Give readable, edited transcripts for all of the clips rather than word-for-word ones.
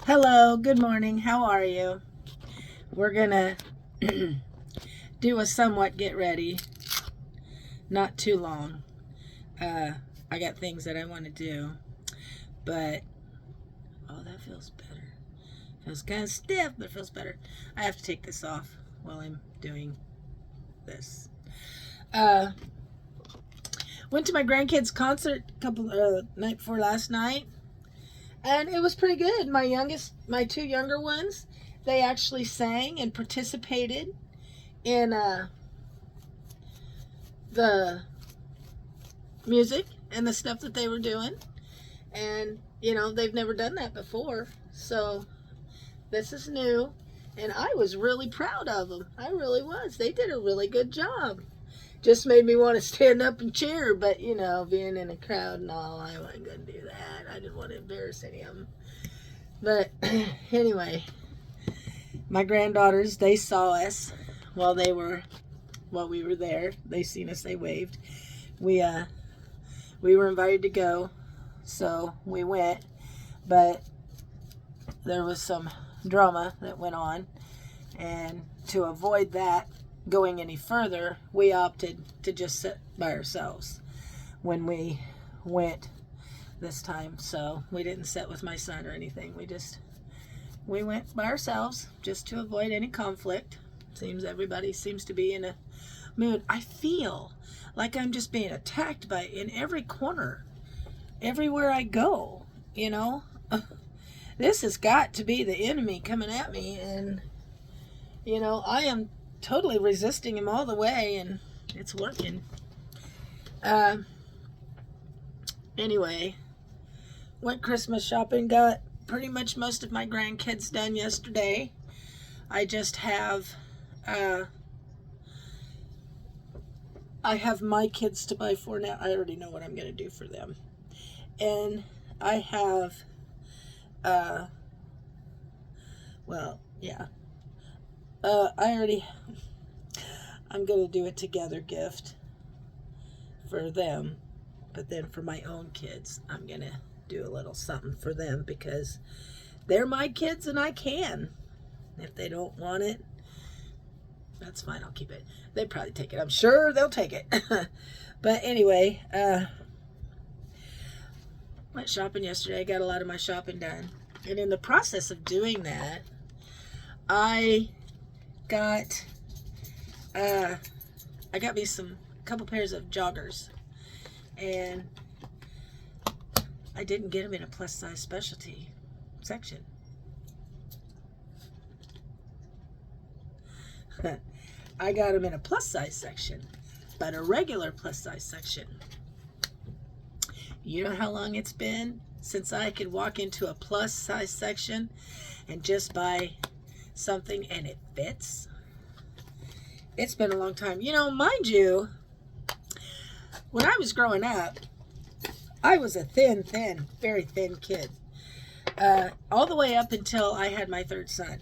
Hello, good morning. How are you? We're gonna do a somewhat get ready, not too long. Uh, I got things that I want to do, but oh, that feels better. Feels kind of stiff, but it feels better. I have to take this off while I'm doing this. Uh, Went to my grandkids' concert night before last night, and it was pretty good. My two younger ones, they actually sang and participated in the music and the stuff that they were doing. And, they've never done that before. So this is new. And I was really proud of them. I really was. They did a really good job. Just made me want to stand up and cheer. But, being in a crowd and all, I wasn't going to do that. I didn't want to embarrass any of them. But anyway, my granddaughters, they saw us while we were there. They seen us, they waved. We were invited to go, so we went, but there was some drama that went on, and to avoid that going any further, we opted to just sit by ourselves when we went this time. So we didn't sit with my son or anything. We went by ourselves just to avoid any conflict. Seems everybody seems to be in a mood. I feel like I'm just being attacked in every corner, everywhere I go. This has got to be the enemy coming at me, and I am totally resisting him all the way, and it's working. Anyway, went Christmas shopping, got pretty much most of my grandkids done yesterday. I just have I have my kids to buy for now. I already know what I'm going to do for them. And I have, I'm going to do a together gift for them. But then for my own kids, I'm going to do a little something for them because they're my kids and I can. If they don't want it, that's fine. I'll keep it. They'd probably take it. I'm sure they'll take it. But anyway, went shopping yesterday. Got a lot of my shopping done. And in the process of doing that, I got me a couple pairs of joggers. And I didn't get them in a plus size specialty section. I got them in a plus size section, but a regular plus size section. You know how long it's been since I could walk into a plus size section and just buy something and it fits? It's been a long time. Mind you, when I was growing up, I was a thin, very thin kid. All the way up until I had my third son.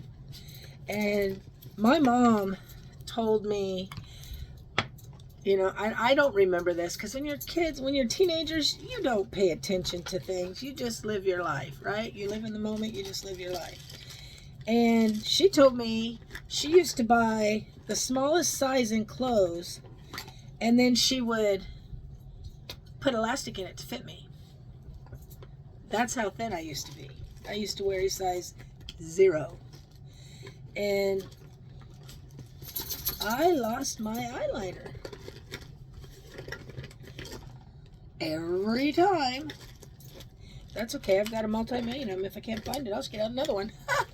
And my mom told me, I don't remember this because when you're teenagers, you don't pay attention to things. You just live your life, right? You live in the moment, you just live your life. And she told me she used to buy the smallest size in clothes, and then she would put elastic in it to fit me. That's how thin I used to be. I used to wear a size 0. And I lost my eyeliner. Every time. That's okay. I've got a multi-million of them. If I can't find it, I'll just get out another one. Ha!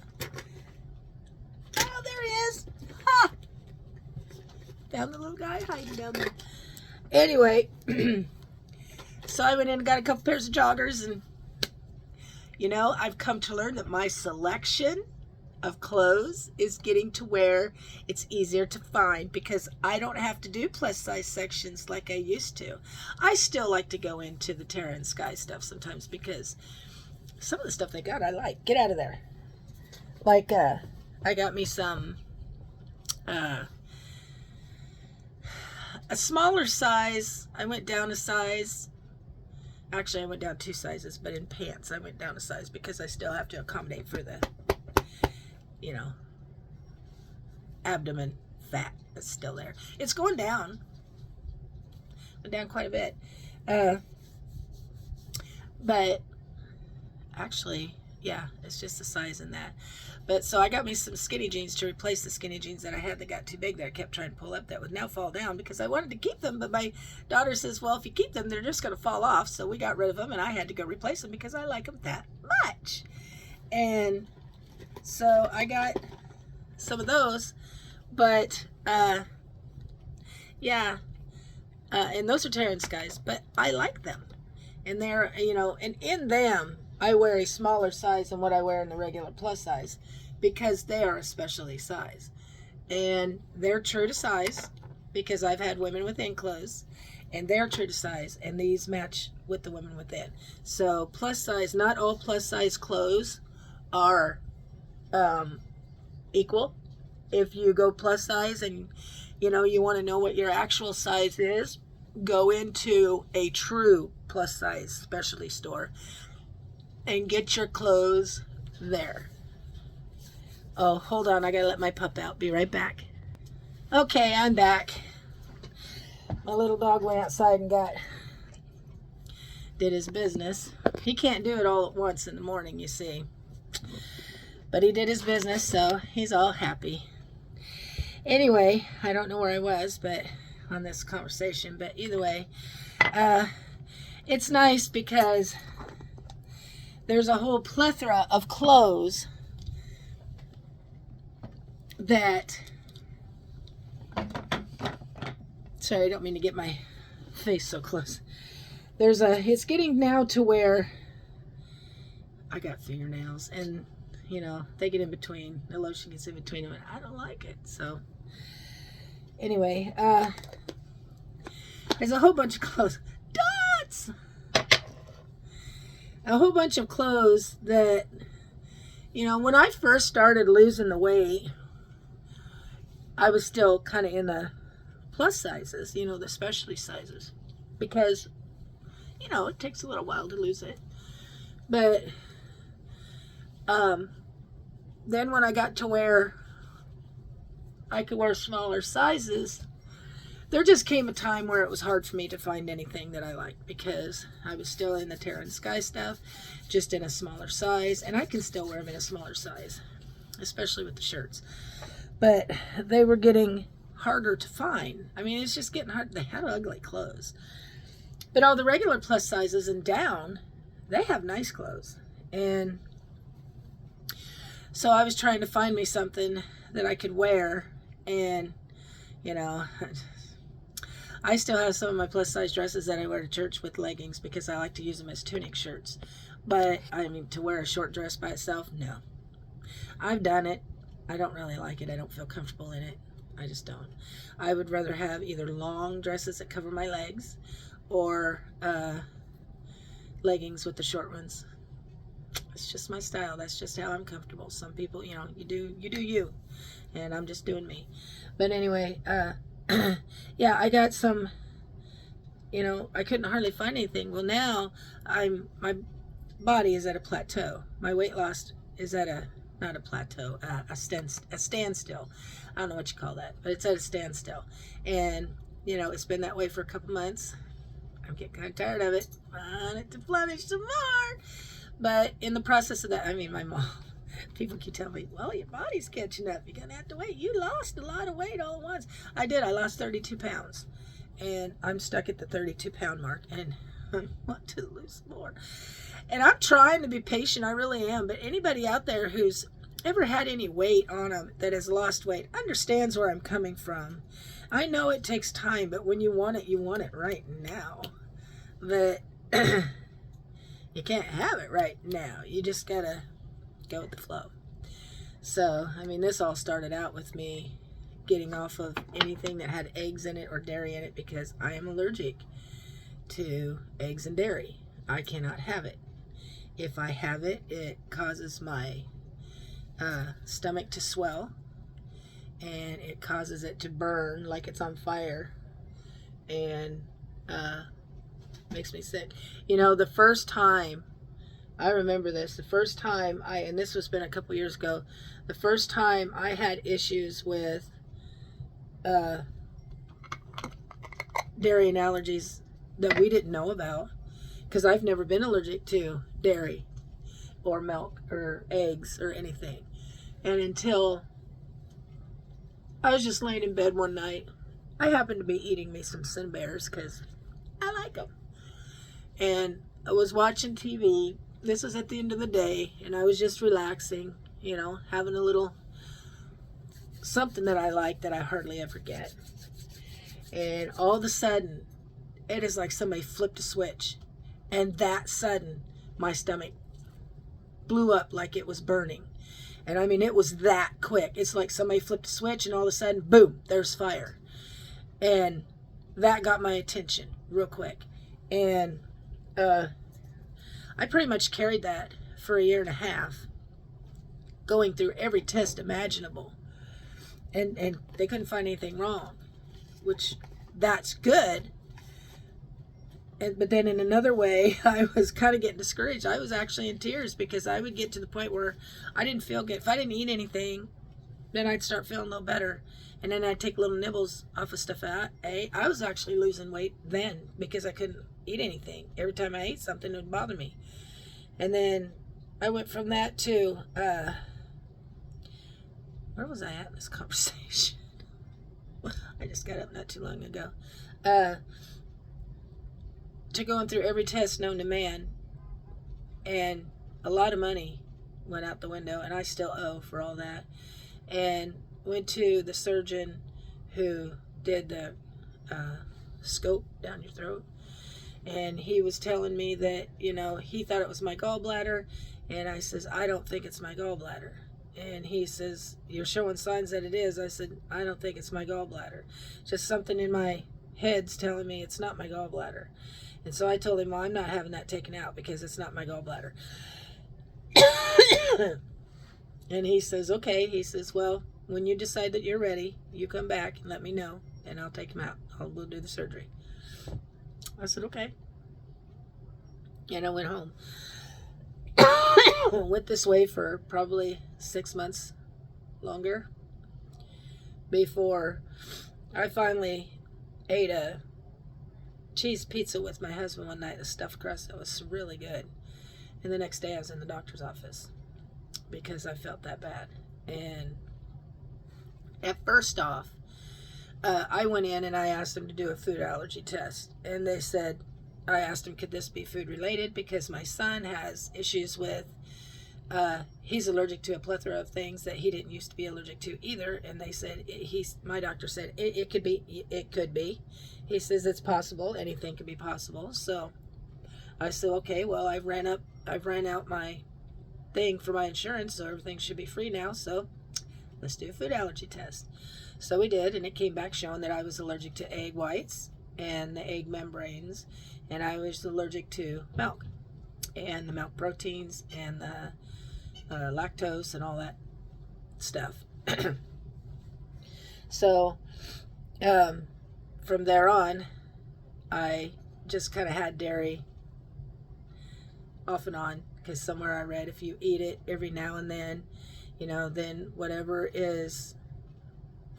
Oh, there he is. Ha! Found the little guy hiding down there. Anyway, so I went in and got a couple pairs of joggers, and I've come to learn that my selection of clothes is getting to where it's easier to find because I don't have to do plus size sections like I used to. I still like to go into the Terra and Sky stuff sometimes because some of the stuff they got I like. Get out of there. Like I got me some a smaller size. I went down a size Actually, I went down 2 sizes, but in pants I went down a size because I still have to accommodate for the, you know, abdomen fat that's still there. It's going down. Went down quite a bit. But actually, yeah, it's just the size in that. But so I got me some skinny jeans to replace the skinny jeans that I had that got too big that I kept trying to pull up that would now fall down because I wanted to keep them. But my daughter says, well, if you keep them, they're just going to fall off. So we got rid of them and I had to go replace them because I like them that much. And so I got some of those. But, yeah. And those are Terran Skies. But I like them. And they're, you know, and in them, I wear a smaller size than what I wear in the regular plus size because they are a specialty size. And they're true to size because I've had women within clothes and they're true to size and these match with the women within. So plus size, not all plus size clothes are equal. If you go plus size and, you know, you want to know what your actual size is, go into a true plus size specialty store and get your clothes there. Oh, hold on. I gotta let my pup out. Be right back. Okay, I'm back. My little dog went outside and did his business. He can't do it all at once in the morning, you see. But he did his business, so he's all happy. Anyway, I don't know where I was, but on this conversation, but either way, it's nice because there's a whole plethora of clothes that, sorry, I don't mean to get my face so close. It's getting now to where I got fingernails and, you know, they get in between, the lotion gets in between them and I don't like it. So anyway, there's a whole bunch of clothes. Dots! A whole bunch of clothes that, you know, when I first started losing the weight, I was still kind of in the plus sizes, you know, the specialty sizes, because, you know, it takes a little while to lose it. But then when I got to where I could wear smaller sizes, there just came a time where it was hard for me to find anything that I liked because I was still in the Terran Sky stuff, just in a smaller size, and I can still wear them in a smaller size, especially with the shirts. But they were getting harder to find. I mean, it's just getting hard. They had ugly clothes. But all the regular plus sizes and down, they have nice clothes. And so I was trying to find me something that I could wear, and, you know, I still have some of my plus size dresses that I wear to church with leggings because I like to use them as tunic shirts. But, I mean, to wear a short dress by itself, no. I've done it. I don't really like it. I don't feel comfortable in it. I just don't. I would rather have either long dresses that cover my legs or leggings with the short ones. It's just my style. That's just how I'm comfortable. Some people, you know, you do you. And I'm just doing me. But anyway, yeah, I got some, you know, I couldn't hardly find anything. Well, now my body is at a plateau. My weight loss is at not a plateau, a standstill. I don't know what you call that, but it's at a standstill. And, you know, it's been that way for a couple months. I'm getting kind of tired of it. I want it to plenish some more. But in the process of that, I mean, my mom, people keep telling me, well, your body's catching up. You're going to have to wait. You lost a lot of weight all at once. I did. I lost 32 pounds. And I'm stuck at the 32-pound mark. And I want to lose more. And I'm trying to be patient. I really am. But anybody out there who's ever had any weight on them that has lost weight understands where I'm coming from. I know it takes time, but when you want it right now. But you can't have it right now. You just gotta go with the flow. So, I mean, this all started out with me getting off of anything that had eggs in it or dairy in it because I am allergic to eggs and dairy. I cannot have it. If I have it, it causes my stomach to swell, and it causes it to burn like it's on fire, and Makes me sick. You know, the first time, I remember this, the first time and this was been a couple years ago, the first time I had issues with dairy and allergies that we didn't know about, because I've never been allergic to dairy or milk or eggs or anything. And until I was just laying in bed one night, I happened to be eating me some Cinnabears because I like them. And I was watching TV. This was at the end of the day, and I was just relaxing, you know, having a little something that I like that I hardly ever get. And all of a sudden, it is like somebody flipped a switch. And that sudden, my stomach blew up like it was burning. And I mean, it was that quick. It's like somebody flipped a switch and all of a sudden, boom, there's fire. And that got my attention real quick. And I pretty much carried that for a year and a half, going through every test imaginable. And they couldn't find anything wrong, which that's good. But then in another way, I was kind of getting discouraged. I was actually in tears because I would get to the point where I didn't feel good. If I didn't eat anything, then I'd start feeling a little better. And then I'd take little nibbles off of stuff I ate. I was actually losing weight then because I couldn't eat anything. Every time I ate something, it would bother me. And then I went from that to, where was I at in this conversation? I just got up not too long ago. To going through every test known to man, and a lot of money went out the window, and I still owe for all that. And went to the surgeon who did the scope down your throat, and he was telling me that, you know, he thought it was my gallbladder, and I says, I don't think it's my gallbladder. And he says, you're showing signs that it is. I said, I don't think it's my gallbladder. Just something in my head's telling me it's not my gallbladder. And so I told him, well, I'm not having that taken out because it's not my gallbladder. And he says, okay. He says, well, when you decide that you're ready, you come back and let me know, and I'll take him out. We'll do the surgery. I said, okay. And I went home. Went this way for probably 6 months longer before I finally ate a cheese pizza with my husband one night, a stuffed crust that was really good. And the next day I was in the doctor's office because I felt that bad. And at first off, I went in and I asked them to do a food allergy test. And they said, I asked them, could this be food related? Because my son has issues with, he's allergic to a plethora of things that he didn't used to be allergic to either. And they said, my doctor said, it could be. He says it's possible. Anything could be possible. So I said, okay, well, I've ran out my thing for my insurance, so everything should be free now. So let's do a food allergy test. So we did, and it came back showing that I was allergic to egg whites and the egg membranes, and I was allergic to milk and the milk proteins and the lactose and all that stuff. So from there on, I just kind of had dairy off and on, because somewhere I read if you eat it every now and then, you know, then whatever is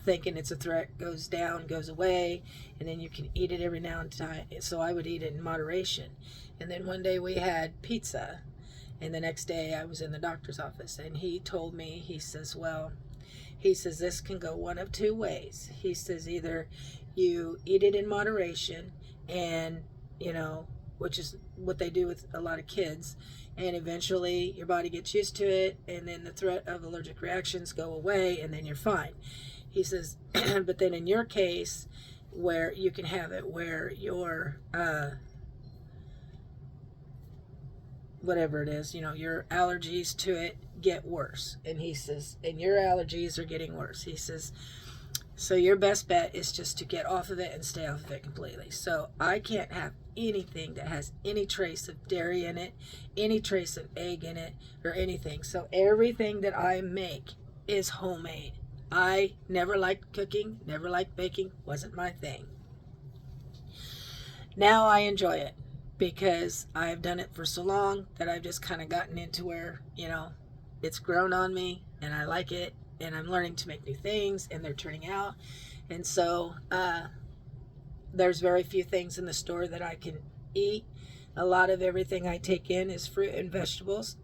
thinking it's a threat goes down, goes away, and then you can eat it every now and time. So I would eat it in moderation. And then one day we had pizza, and the next day I was in the doctor's office, and he told me, he says, well, he says, this can go one of two ways. He says, either you eat it in moderation, and, you know, which is what they do with a lot of kids, and eventually your body gets used to it, and then the threat of allergic reactions go away, and then you're fine. He says, but then in your case, where you can have it where your whatever it is, you know, your allergies to it get worse. And he says, and your allergies are getting worse. He says, so your best bet is just to get off of it and stay off of it completely. So I can't have anything that has any trace of dairy in it, any trace of egg in it, or anything. So everything that I make is homemade. I never liked cooking, never liked baking, wasn't my thing. Now I enjoy it. because I've done it for so long that I've just kind of gotten into where, it's grown on me and I like it, and I'm learning to make new things and they're turning out. And so there's very few things in the store that I can eat. A lot of everything I take in is fruit and vegetables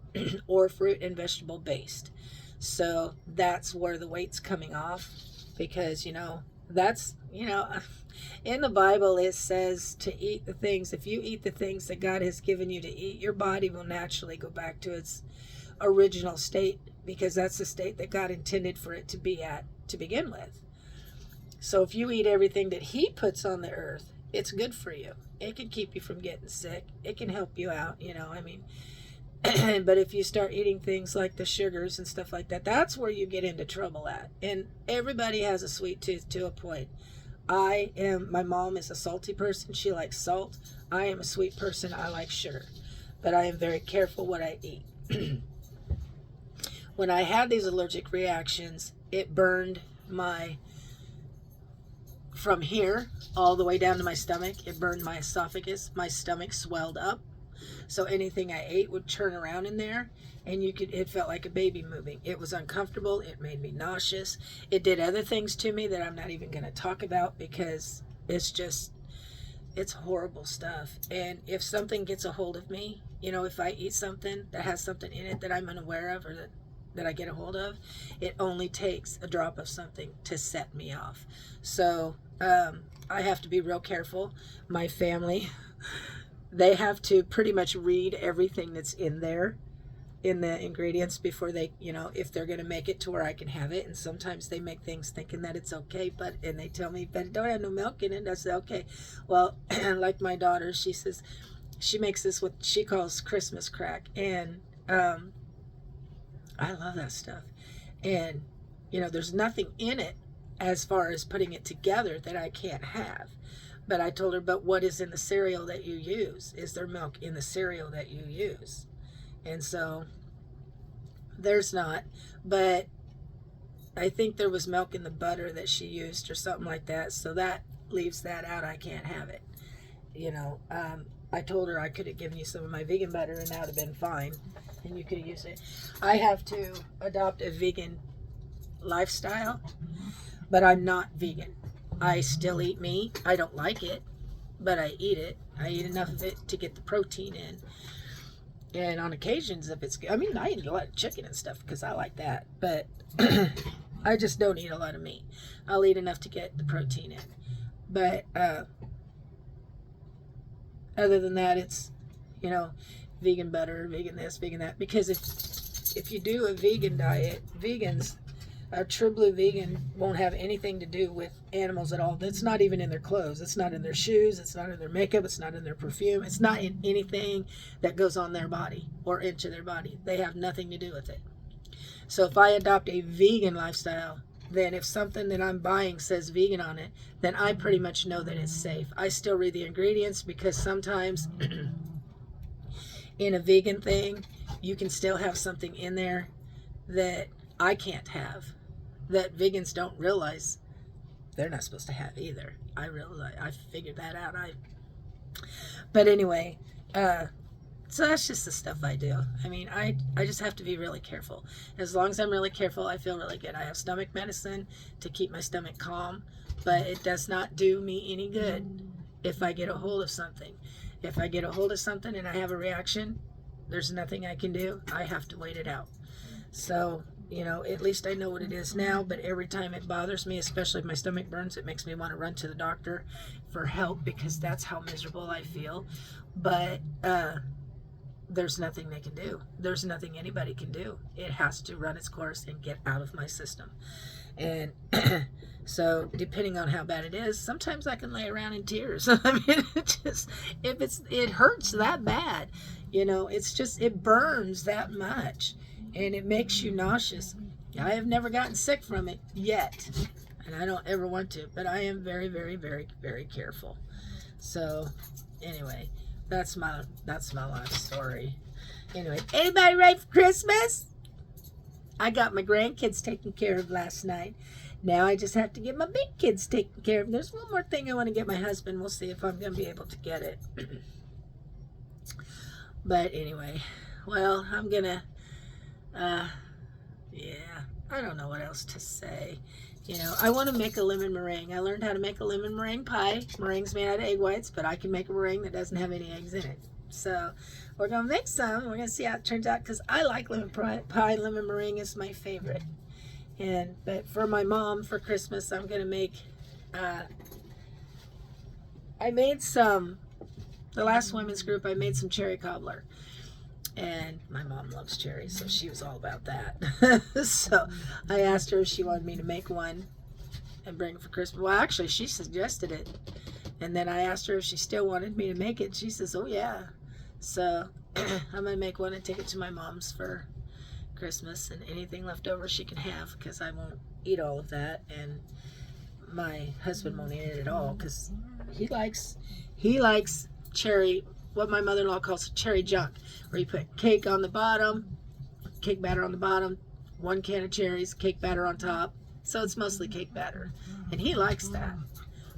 or fruit and vegetable based. So that's where the weight's coming off, because, that's, in the Bible it says to eat the things. If you eat the things that God has given you to eat, your body will naturally go back to its original state, because that's the state that God intended for it to be at to begin with. So if you eat everything that He puts on the earth, it's good for you. It can keep you from getting sick. It can help you out, but if you start eating things like the sugars and stuff like that, that's where you get into trouble at. And everybody has a sweet tooth to a point. My mom is a salty person. She likes salt. I am a sweet person. I like sugar. But I am very careful what I eat. When I had these allergic reactions, it burned from here all the way down to my stomach. It burned my esophagus. My stomach swelled up. So anything I ate would turn around in there, and it felt like a baby moving. It was uncomfortable. It made me nauseous. It did other things to me that I'm not even going to talk about, because it's horrible stuff. And if something gets a hold of me, if I eat something that has something in it that I'm unaware of, or that I get a hold of, it only takes a drop of something to set me off. So I have to be real careful. My family, they have to pretty much read everything that's in there, in the ingredients, before they, if they're going to make it to where I can have it. And sometimes they make things thinking that it's okay, and they tell me, but it don't have no milk in it. I say, okay. Well, like my daughter, she says, she makes this what she calls Christmas crack. And I love that stuff. And, there's nothing in it as far as putting it together that I can't have. But I told her, but what is in the cereal that you use? Is there milk in the cereal that you use? And so there's not. But I think there was milk in the butter that she used or something like that. So that leaves that out. I can't have it. I told her I could have given you some of my vegan butter and that would have been fine. And you could have used it. I have to adopt a vegan lifestyle, but I'm not vegan. I still eat meat. I don't like it, but I eat it. I eat enough of it to get the protein in. And on occasions, if it's good, I eat a lot of chicken and stuff because I like that, but I just don't eat a lot of meat. I'll eat enough to get the protein in. But other than that, it's, vegan butter, vegan this, vegan that. Because if you do a vegan diet, a true blue vegan won't have anything to do with animals at all. That's not even in their clothes. It's not in their shoes. It's not in their makeup. It's not in their perfume. It's not in anything that goes on their body or into their body. They have nothing to do with it. So if I adopt a vegan lifestyle, then if something that I'm buying says vegan on it, then I pretty much know that it's safe. I still read the ingredients, because sometimes in a vegan thing, you can still have something in there that I can't have, that vegans don't realize they're not supposed to have either. I figured that out. But anyway, so that's just the stuff I do. I just have to be really careful. As long as I'm really careful, I feel really good. I have stomach medicine to keep my stomach calm, but it does not do me any good if I get a hold of something. If I get a hold of something and I have a reaction, there's nothing I can do. I have to wait it out. So, at least I know what it is now, but every time it bothers me, especially if my stomach burns, it makes me want to run to the doctor for help, because that's how miserable I feel. But there's nothing they can do. There's nothing anybody can do. It has to run its course and get out of my system. And so depending on how bad it is, sometimes I can lay around in tears. It hurts that bad, it burns that much. And it makes you nauseous. I have never gotten sick from it yet, and I don't ever want to, but I am very, very, very, very careful. So anyway, that's my life story. Anyway, anybody ready for Christmas? I got my grandkids taken care of last night. Now I just have to get my big kids taken care of. There's one more thing I want to get my husband. We'll see if I'm going to be able to get it. But anyway, well, I'm gonna, yeah, I don't know what else to say. You know, I want to make a lemon meringue. I learned how to make a lemon meringue pie. Meringue's made out of egg whites, but I can make a meringue that doesn't have any eggs in it. So we're going to make some. We're going to see how it turns out, because I like lemon pie. Lemon meringue is my favorite. But for my mom, for Christmas, I'm going to make, I made some, the last women's group, I made some cherry cobbler. And my mom loves cherries, so she was all about that. So I asked her if she wanted me to make one and bring it for Christmas. Well, actually, she suggested it. And then I asked her if she still wanted me to make it. She says, oh, yeah. So I'm going to make one and take it to my mom's for Christmas. And anything left over she can have, because I won't eat all of that. And my husband won't eat it at all, because he likes cherry, what my mother-in-law calls cherry junk, where you put cake on the bottom, cake batter on the bottom, 1 can of cherries, cake batter on top. So it's mostly cake batter, and he likes that.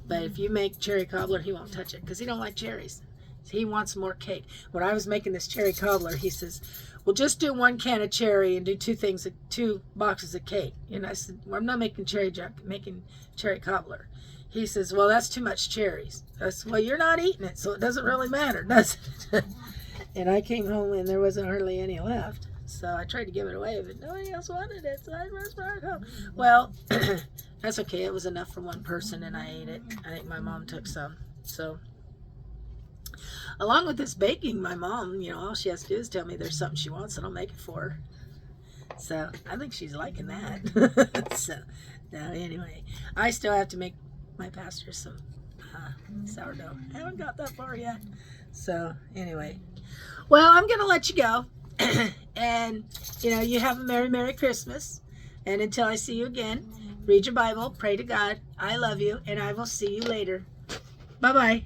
But if you make cherry cobbler, he won't touch it, because he don't like cherries. He wants more cake. When I was making this cherry cobbler, he says, well, just do 1 can of cherry and do 2 boxes of cake. And I said, well, I'm not making cherry junk, I'm making cherry cobbler. He says, well, that's too much cherries. I said, well, you're not eating it, so it doesn't really matter, does it? And I came home and there wasn't hardly any left. So I tried to give it away, but nobody else wanted it, so I just brought it home. Well, that's okay. It was enough for 1 person, and I ate it. I think my mom took some. So along with this baking, my mom, you know, all she has to do is tell me there's something she wants, and I'll make it for her. So I think she's liking that. So now, anyway, I still have to make my pastor some sourdough. I haven't got that far yet. So anyway, well, I'm gonna let you go. And you know, you have a Merry Christmas, and until I see you again, read your Bible, pray to God. I love you, and I will see you later. Bye bye.